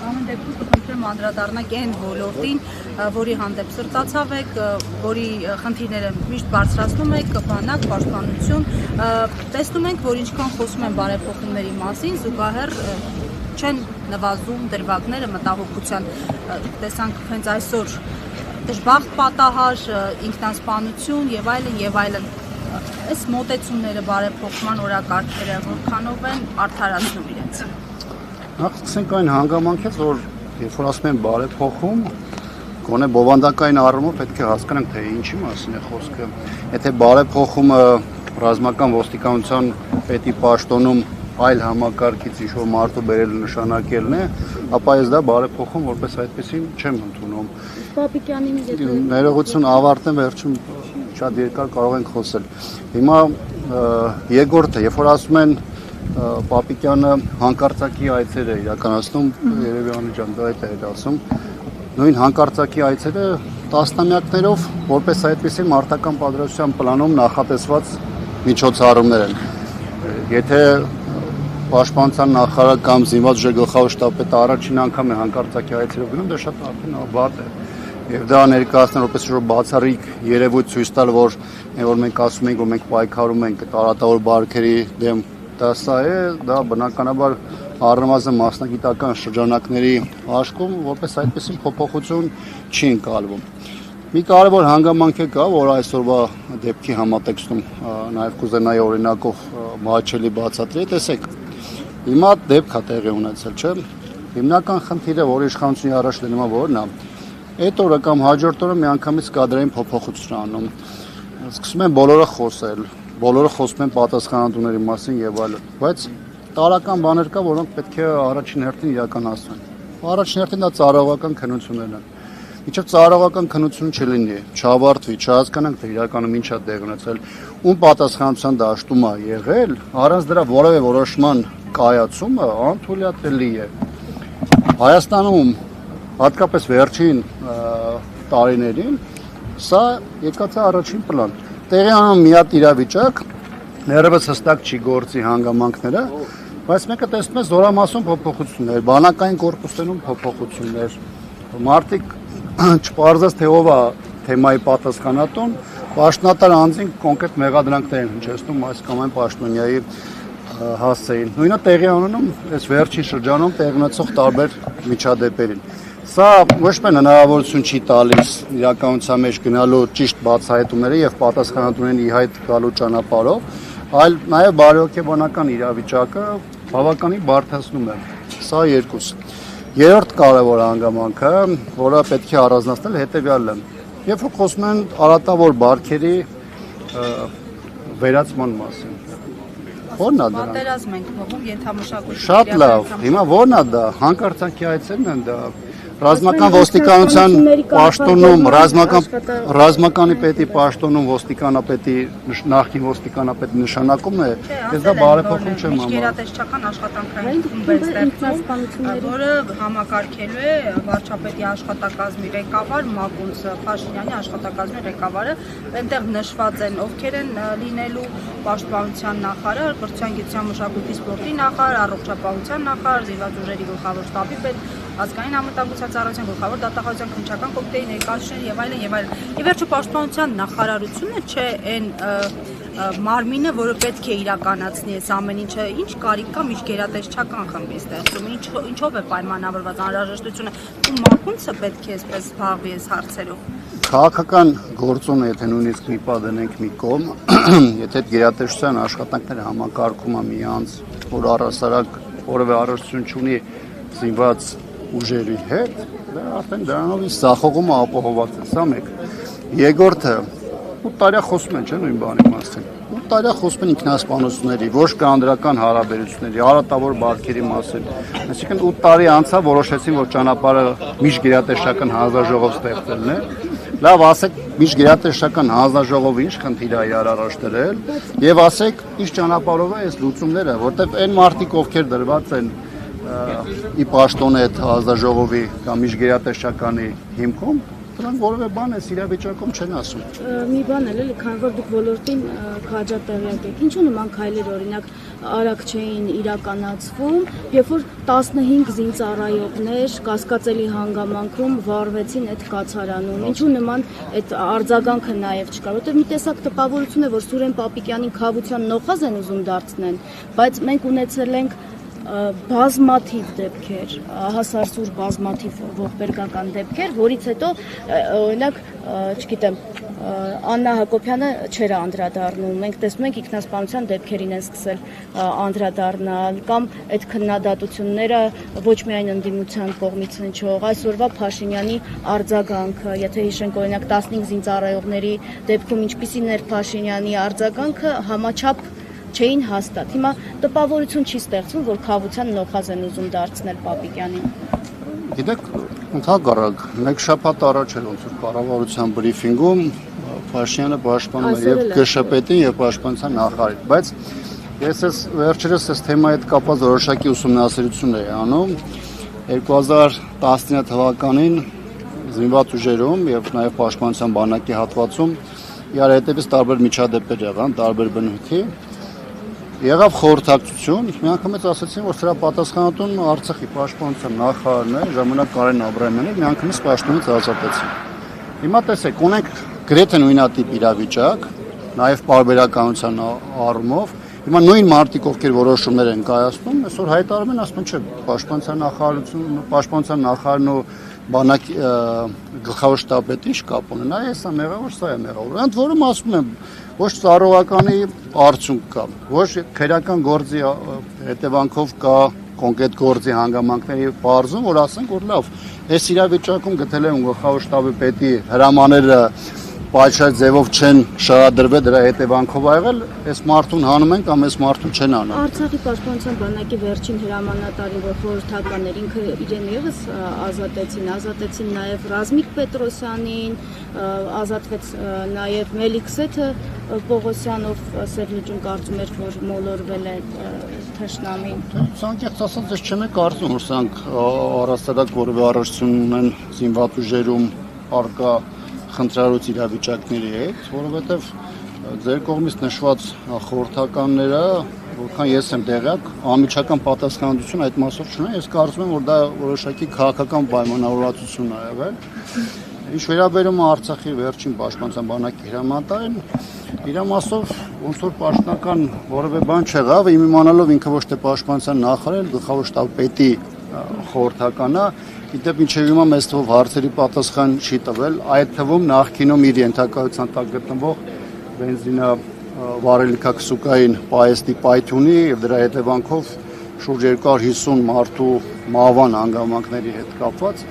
Ամեն դեպքում կխնդրեմ անդրադառնաք այն ոլորտին, որի հանդեպ սրտացավ եք, որի խնդիրները միշտ բարձրացնում եք, բանակ, պաշտպանություն, տեսնում ենք, որ ինչքան խոսում են բարեփոխումների մասին, զուգահեռ չեն նվազում դրվագները մտահոգության, տեսանք հենց այսօր դժբախտ պատահար, ինքնասպանություն եւ այլն, այս մոտեցումները բարեփոխման օրակարգերը որքանով են արդարացնում իրենց։ Նախ սկսենք այն հանգամանքից, որ երբ որ ասում են բարեփոխում, գոնե բովանդակային առումով պետք է հասկանանք, թե ինչի մասին է խոսքը։ Եթե բարեփոխումը ռազմական ոստիկանության պետի պաշտոնում այլ համակարգից ինչ-որ մարդու բերել նշանակելն է, ապա ես դա բարեփոխում որպես այդպեսին չեմ ընդունում։ Ներողություն ավարտեմ, վերջում շատ երկար կարող ենք խոսել։ Հիմա երկրորդը, երբ որ ասում են Պապիկյանը հանկարծակի այցեր է իրականացնում, երևի Անի ջան, դա է ասում, նույն հանկարծակի այցերը տասնամյակներով որպես այդպիսի մարտական պատրաստության պլանում նախատեսված միջոցառումներ են։ Եթե պաշտպանության նախարար կամ զինված ուժերի գլխավոր շտաբը առաջին անգամ է հանկարծակի այցերով գնում, դա շատ արդեն վատ է։ Եվ դա ներկայացնել որպես ինչ-որ բացառիկ երևույթ ցույց տալ, որ մենք ասում ենք, որ մենք պայքարում ենք տարատավոր բարքերի դեմ, դա սա է, դա բնականաբար առնվազն մասնագիտական շրջանակների աշխում որպես այդպեսին փոփոխություն չի ընկալվում։ Մի կարևոր հանգամանք է կա, որ այսօրվա դեպքի համատեքստում նաև կուզենայի օրինակով մահաչելի բացատրի, տեսեք, հիմա դեպք է տեղի ունեցել, չէ՞։ Հիմնական խնդիրը, որ իշխանությունի առաջ լինում է, որն է, այդ օրը կամ հաջորդ օրը միանգամից կադրային փոփոխություն անում։ Սկսում են բոլորը խոսում են պատասխանատուների մասին եւ այլն, բայց տարական բաներ կա, որոնք պետք է առաջին հերթին իրականացվեն։ Առաջին հերթին դա ծառայողական քննություններն են։ Մինչև ծառայողական քննություն չլինի, չավարտվի, չհասկանանք, թե իրականում ինչ է տեղի ունեցել, ում պատասխանատվության դաշտում է եղել, առանց դրա որևէ որոշման կայացումը անթույլատրելի է։ Հայաստանում հատկապես վերջին տարիներին սա եկած է առաջին պլան։ Տեղի անում մի հատ իրավիճակ, ներևս հստակ չի գործի հանգամանքները, բայց մեկը տեսնում է զորամասում փոփոխություններ, բանակային կորպուսներում փոփոխություններ։ Մարդիկ չպարզած թե ով է թեմայի պատասխանատուն, պաշտոնատար անձին կոնկրետ մեղադրանքներ են հնչեցնում այս կամ այն պաշտոնյայի հասցեին։ Նույնը տեղի ունենում այս վերջին շրջանում տեղի ունեցող տարբեր միջադեպերին։ Սա ոչ միայն հնարավորություն չի տալիս իրականության մեջ գնալու ճիշտ բացահայտումների եւ պատասխանատուներին ի հայտ գալու ճանապարհով, այլ նաեւ բարոյական իրավիճակը բավականին բարդացնում է։ Սա երկուսը։ Երրորդ կարևոր հանգամանքը, որը պետք է առանձնացնել, հետեւյալն է։ Երբ որ խոսում են արատավոր բարքերի վերացման մասին, ո՞րն է դա։ Պատերազմ ենք փոխում ենթամշակույթի։ Շատ լավ։ Հիմա ո՞րն է դա։ Հանկարծակի այցերն են դա։ Ռազմական ոստիկանության պաշտոնում, ռազմականի պետի պաշտոնում ոստիկանապետի նախկին ոստիկանապետի նշանակումն է, ես դա բարեփոխում չեմ համարում։ Գերատեսչական աշխատանքային խումբ է ստեղծում, որը համակարգելու է վարչապետի աշխատակազմի ղեկավար Մակունց Փաշինյանի աշխատակազմի ղեկավարը, այնտեղ նշված են ովքեր են լինելու պաշտպանության նախարար, կրթության, գիտության, մշակույթի, սպորտի նախարար, առողջապահության նախարար, զինված ուժերի գլխավոր շտաբի պետ, ազգային անվտանգության ծառայության գլխավոր դատախազության քննչական կոմիտեի ներկայացուցիչներ եւ այլն եւ այլն։ Ի վերջո պաշտպանության նախարարությունը չէ այն մարմինը, որը պետք է իրականացնի այս ամեն ինչը, ինչ կարիք կա միջգերատեսչական խմբի ստեղծում, ինչով է պայմանավորված անհրաժեշտությունը, ու Մակունցը պետք է այսպես զբաղվի այս հարցերով։ Քաղաքական գործոնը, եթե նույնիսկ մի պա դնենք մի կողմ, եթե այդ գերատեսչության աշխատանքները համակարգում է մի անձ, որ առհասարակ որևէ առողջություն չունի զինված ուժերի հետ, դա արդեն դրանով իսկ զախողումը ապահովված է, սա մեկ։ Երկրորդը 8 տարի խոսում են, չէ՞, նույն բանի մասին։ 8 տարի խոսում են ինքնասպանությունների, ոչ կանոնադրական հարաբերությունների, արատավոր բարքերի մասին։ Այսինքն 8 տարի անցավ, որոշեցին, որ ճանապարհը միջգերատեսչական հանձնաժողով ստեղծելն է։ Լավ, ասեք, միջգերատեսչական հանձնաժողովը ինչ խնդիր է իրար առաջ դրել, եւ ասեք, ինչ ճանապարհով է այս լուծումները, որտեղ այն մարդիկ, ովքեր դրված են ի պաշտոն այդ հանձնաժողովի կամ միջգերատեսչականի հիմքում, Դրանք որևէ բան է իրավիճակում չեն ասում։ Մի բան էլ էլի, քանի որ դուք ոլորտին քաջատեղյակ եք, ինչու նման քայլեր օրինակ արագ չէին իրականացվում, երբ որ 15 զինծառայողներ կասկածելի հանգամանքում վարվեցին այդ կացարանում, ինչու նման այդ արձագանքը նաև չկար, որտեղ մի տեսակ տպավորություն է, որ Սուրեն Պապիկյանին քավության նոխազ են ուզում դարձնեն, բայց մենք ունեցել ենք բազմաթիվ դեպքեր, հասարսուր բազմաթիվ ողբերգական դեպքեր, որից հետո օրինակ, չգիտեմ, Աննա Հակոբյանը չէր անդրադառնում, մենք տեսնում ենք ինքնասպանության դեպքերին են սկսել անդրադառնալ, կամ այդ քննադատությունները ոչ միայն ընդդիմության կողմից հնչող, այսօրվա Փաշինյանի արձագանքը, եթե հիշենք օրինակ 15 զինծառայողների դեպքում ինչպիսին էր Փաշինյանի արձագանքը, համաչափ չէին հաստատ։ Հիմա տպավորություն չի ստեղծվում, որ քավության նոխազ են ուզում դարձնել Պապիկյանին։ Գիտեք, ընդհանրակ, մեկ շաբաթ առաջ էր ոնց որ կառավարության բրիֆինգում Փաշինյանը պաշտպանում էր եւ ԳՇՊՏ-ին եւ պաշտպանության նախարարին, բայց ես վերջերս այս թեմայի հետ կապված որոշակի ուսումնասիրություն էի անում 2019 թվականին զինված ուժերում եւ նաեւ պաշտպանության բանակի հատվածում իրար հետևից տարբեր միջադեպեր եղան, տարբեր բնույթի Եղավ խորհրդակցություն, միանգամից ասացին, որ սրա պատասխանատուն Արցախի պաշտպանության նախարարն է, ժամանակ Կարեն Աբրահամյանը, միանգամից պաշտոնից ազատեցին։ Հիմա տեսեք, ունենք գրեթե նույնատիպ իրավիճակ, նաև պարբերականության առումով։ Հիմա նույն մարդիկ, ովքեր որոշումներ են կայացնում, այսօր հայտարարում են, ասում են, չէ, պաշտպանության նախարարն ու բանակի գլխավոր շտաբի ինչ կապ ունեն, այ հեսա մեղավոր, սա է մեղավոր։ Ընդ որում ասում եմ, ոչ ծառայողականի արդյունք կա, ոչ քրեական գործի հետևանքով կա կոնկրետ գործի հանգամանքների բարձում, որ ասենք, որ լավ, այս իրավիճակում գտել եմ գլխավոր շտաբի պետի հրամանները պատշաճ ձևով չեն շարադրվել դրա հետևանքով աղել, այս մարդուն հանում են կամ այս մարդուն չեն հանում։ Արցախի պաշտպանության բանակի վերջին հրամանատարին, որ խորհրդական էր, ինքը իրեն եւս ազատեցին նաև Ռազմիկ Պետրոսյանին, ազատվեց նաև Մելիքսեթը Պողոսյանով, Սերլիջուն կարծում էր, որ մոլորվել է թշնամին։ Ցանկից ասած, ես չեմ կարծում, որ սրանք առաստաղ որևէ առողջություն ունեն զինված ուժերում արկա խնդրարոց իրավիճակների հետ, որովհետև ձեր կողմից նշված խորհրդականները, որքան ես եմ տեղյակ, անմիջական պատասխանատվություն այդ մասով չունեն, ես կարծում եմ, որ դա որոշակի քաղաքական պայմանավորվածություն է եղել։ Ինչ վերաբերում է Արցախի վերջին պաշտպանության բանակի հրամանատարին, իր մասով ոնց որ պաշտոնական որևէ բան չեղավ, իմ իմանալով ինքը ոչ թե պաշտպանության նախարար, գլխավոր շտաբի պետի խորհրդականա Գիտեք, ինչեւ հիմա մեծ թվով հարցերի պատասխան չի տվել, այդ թվում նախկինում իր ենթակայության տակ գտնվող բենզինը վարելիքակսուկային պայեստի պայթյունի եւ դրա հետևանքով շուրջ 250 մարդու մահվան հանգամանքների հետ կապված։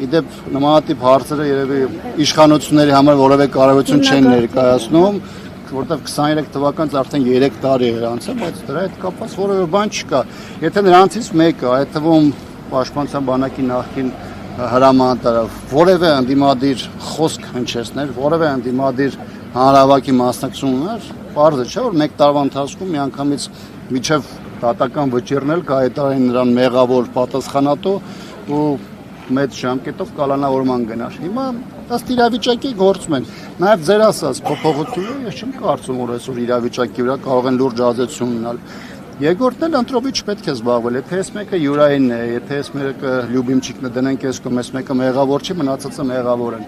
Իդեպ նմանատիպ հարցերը երևի իշխանությունների համար որևէ կարևորություն չեն ներկայացնում, որտեղ 23 թվականից արդեն 3 տարի էր անցել, բայց դրա հետ կապված որևէ բան չկա։ Եթե նրանցից մեկը, այդ թվում Պաշտպանության բանակի նախկին հրամանատարը որևէ ընդդիմադիր խոսք հնչեցներ, որևէ ընդդիմադիր հանրահավաքի մասնակցություն ուներ, պարզ է, չէ՞ որ մեկ տարվա ընթացքում միանգամից միջև դատական վճիռն էլ կհայտարարեն նրան մեղավոր պատասխանատու ու մեծ ժամկետով կալանավորման գնար։ Հիմա ըստ իրավիճակի գործում են։ Նաև ձեր ասած փոփոխությունները ես չեմ կարծում, որ այսօր իրավիճակի վրա կարող են լուրջ ազդեցություն ունենալ։ Երկրորդն էլ ընտրովի չպետք է զբաղվել, եթե այս մեկը Յուրայինն է, եթե այս մեկը Լյուբիմչիկն է դնենք այս կողմ, այս մեկը մեղավոր չի, մնացածը մեղավոր են։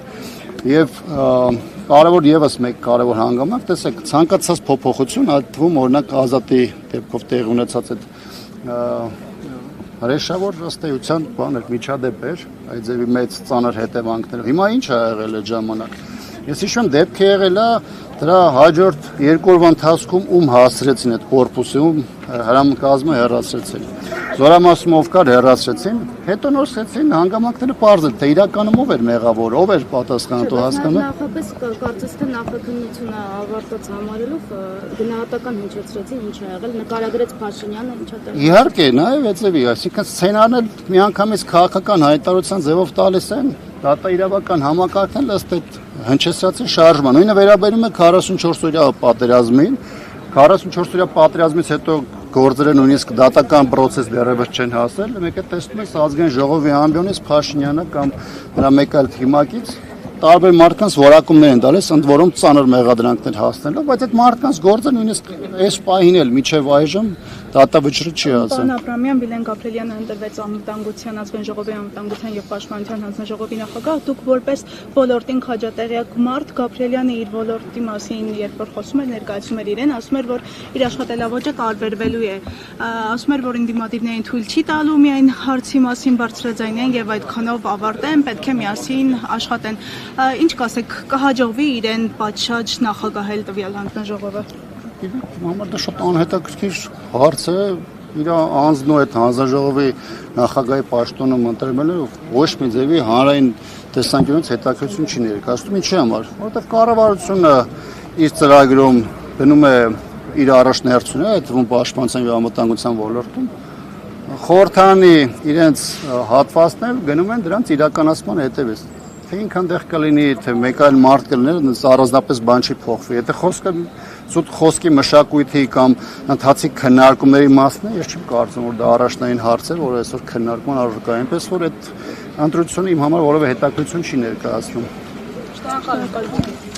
Եվ կարևոր եւս մեկ կարևոր հանգամանք, տեսեք, ցանկացած փոփոխություն, այդ թվում օրինակ Ազատի դեպքով տեղի ունեցած այդ հրեշավոր ըստ էության բան էր, միջադեպ էր, այդ ձևի մեծ ծանր հետևանքներով։ Հիմա ինչ ա եղել այդ ժամանակ։ Ես հիշում եմ դեպք է եղել դրա հաջորդ 2 օրվա ընթացքում ում հասրեցին այդ կորպուսի, ում հրամկազմը հեռացրեցին։ Զորամասում ով կար հեռացրեցին, հետո նոր սկսեցին հանգամանքները պարզել, թե իրականում ով էր մեղավոր, ով էր պատասխանատու հասկանում։ Նախապես կարծես թե նախաքննությունը ավարտած համարելով գնահատական հնչեցրեցին ինչ ա եղել, նկարագրեց Փաշինյանը ինչա տեղի։ Իհարկե, նաև էծեւի, այսինքն սցենարն էլ միանգամից քաղաքական հայտարարության ձևով տալիս են, դատաիրավական համակարգն էլ ըստ այդ հնչեցրածի շարժման։ Նույնը վերաբերում է 44-օրյա պատերազմին։ 44-օրյա պատերազմից հետո գործերը նույնիսկ դատական process դեռևս չեն հասել։ Մեկը տեսնում ես ազգային ժողովի ամբիոնից Փաշինյանը կամ նրա մեկ այլ թիմակից տարբեր մարդկանց որակումներ են տալիս, ընդ որում ծանր մեղադրանքներ հասնելով, բայց այդ մարդկանց գործը նույնիսկ այս պահին էլ միջև այժմ դատավճիռը չի հասել։ Պարոն Աբրամյան, Վիլեն Գաբրիելյանը ընտրվեց անվտանգության ազգային ժողովի անվտանգության եւ պաշտպանության հանձնաժողովի նախագահ, դուք որպես ոլորտին քաջատեղյակ մարդ, Գաբրիելյանը իր ոլորտի մասին երբ որ խոսում էր, ներկայացնում էր իրեն, ասում էր, որ իր աշխատելավոճը տարբերվելու է, ասում էր, որ ինդիմատիվներին թույլ չի տալու միայն հարցի մասին բարձրաձայնեն եւ այդքանով ավարտեն, պետք է միասին աշխատեն։ Ինչ կասեք, կհաջողվի իրեն պատշաճ նախագահել տվյալ հանձնաժողովը։ Համար դա շատ անհետաքրքիր հարց է, իր անձնու այդ հանձնաժողովի նախագահի պաշտոնը ընտրելը ոչ մի ձևի հանրային տեսանկյունից հետաքրքրություն չի ներկայացնում, ինչի համար, որովհետև կառավարությունը իր ծրագրում գնում է իր առաջնահերթությունը, այդ թվում պաշտպանության եւ անվտանգության ոլորտում, խորհրդանի իրենց հատվածներ գնում են դրանց իրականացման հետևից։ Թե ինքան դեղ կլինի, թե մեկ այլ մարդ կլիներ, առանձնապես բան չի փոխվի։ Եթե խոսքը զուտ խոսքի մշակույթի կամ ընթացիկ քննարկումների մասն է, ես չեմ կարծում, որ դա առաջնային հարց է, որ այսօր քննարկման առարկա է, այնպես որ այդ ընտրությունը իմ համար որևէ հետաքրքրություն չի ներկայացնում։ Շնորհակալ եմ։